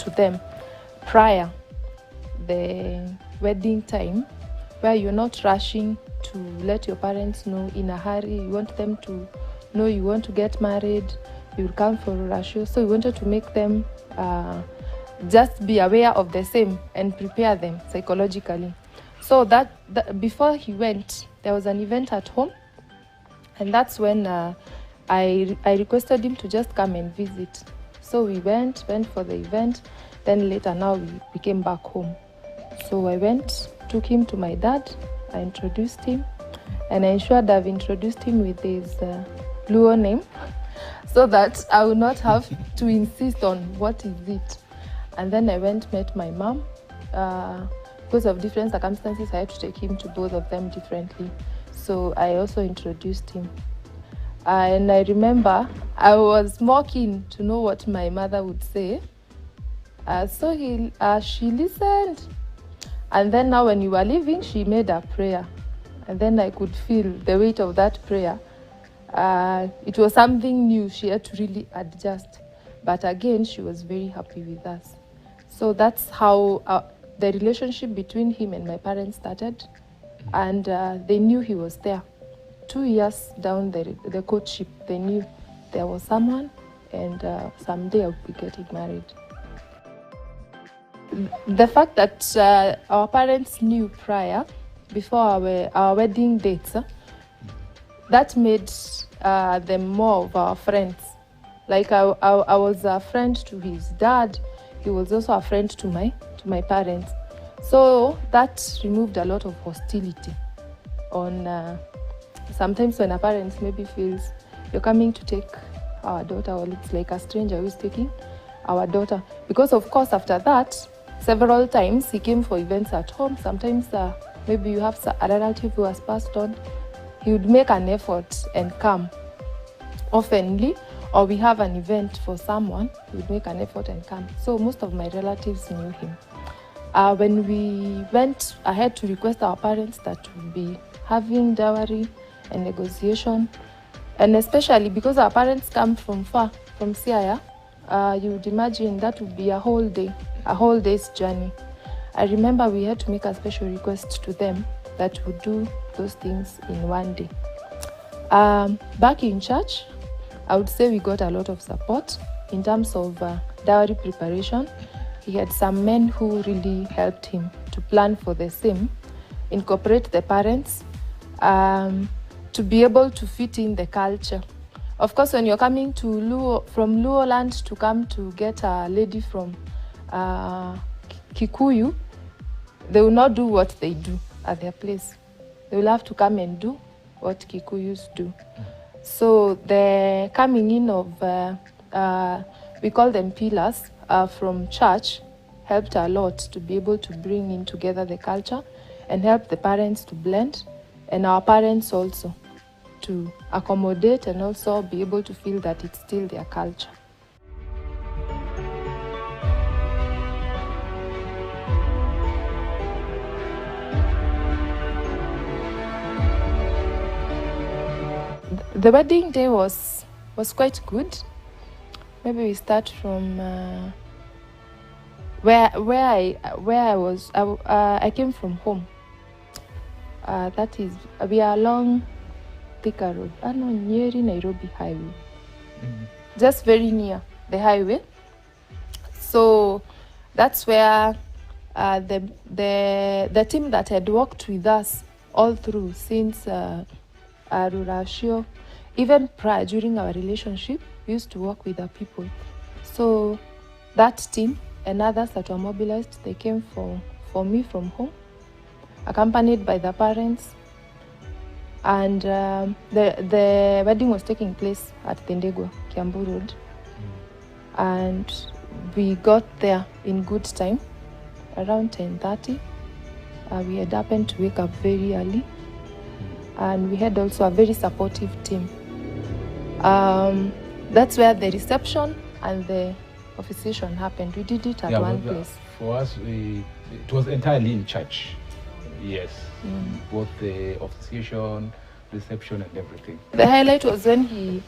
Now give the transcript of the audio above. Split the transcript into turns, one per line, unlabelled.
to them prior the wedding time, where you're not rushing to let your parents know in a hurry. You want them to know you want to get married, you'll come for Rashio. So we wanted to make them just be aware of the same and prepare them psychologically. So that before he went, there was an event at home, and that's when I requested him to just come and visit. So we went for the event. Then later now we came back home. So I went, took him to my dad, I introduced him, and I ensured I've introduced him with his Luo name, so that I would not have to insist on what is it. And then I went, met my mom. Because of different circumstances, I had to take him to both of them differently. So I also introduced him. And I remember I was more keen to know what my mother would say. So she listened. And then now when you were leaving, she made a prayer. And then I could feel the weight of that prayer. It was something new. She had to really adjust. But again, she was very happy with us. So that's how the relationship between him and my parents started. And they knew he was there. 2 years down the courtship, they knew there was someone, and someday I would be getting married. The fact that our parents knew prior, before our wedding dates, that made them more of our friends. Like I was a friend to his dad, he was also a friend to my parents. So that removed a lot of hostility on sometimes when a parent maybe feels you're coming to take our daughter, or it's like a stranger who is taking our daughter. Because of course after that, several times he came for events at home. Sometimes maybe you have a relative who has passed on, he would make an effort and come oftenly, or we have an event for someone, he would make an effort and come. So most of my relatives knew him. When we went ahead to request our parents that we'll be having dowry and negotiation, and especially because our parents come from far, from Siaya, you would imagine that would be a whole day's journey. I remember we had to make a special request to them that would do those things in one day. Back in church, I would say we got a lot of support in terms of dowry preparation. He had some men who really helped him to plan for the same, incorporate the parents, to be able to fit in the culture. Of course, when you're coming to from Luo land to come to get a lady from Kikuyu, they will not do what they do at their place. They will have to come and do what Kikuyus do. So the coming in of, we call them pillars, from church helped a lot to be able to bring in together the culture and help the parents to blend, and our parents also to accommodate and also be able to feel that it's still their culture. The wedding day was quite good. Maybe we start from where I was. I came from home. That is, we are along Thika Road. Near Nairobi Highway. Just very near the highway. So that's where the team that had worked with us all through since Rurashio, even prior, during our relationship, we used to work with our people. So that team and others that were mobilized, they came for me from home, accompanied by the parents. And the wedding was taking place at Tendegwa, Kiambu Road. And we got there in good time, around 10:30. We had happened to wake up very early. And we had also a very supportive team. That's where the reception and the officiation happened. We did it at one place.
For us, it was entirely in church. Yes, both the officiation, reception, and everything.
The highlight was when he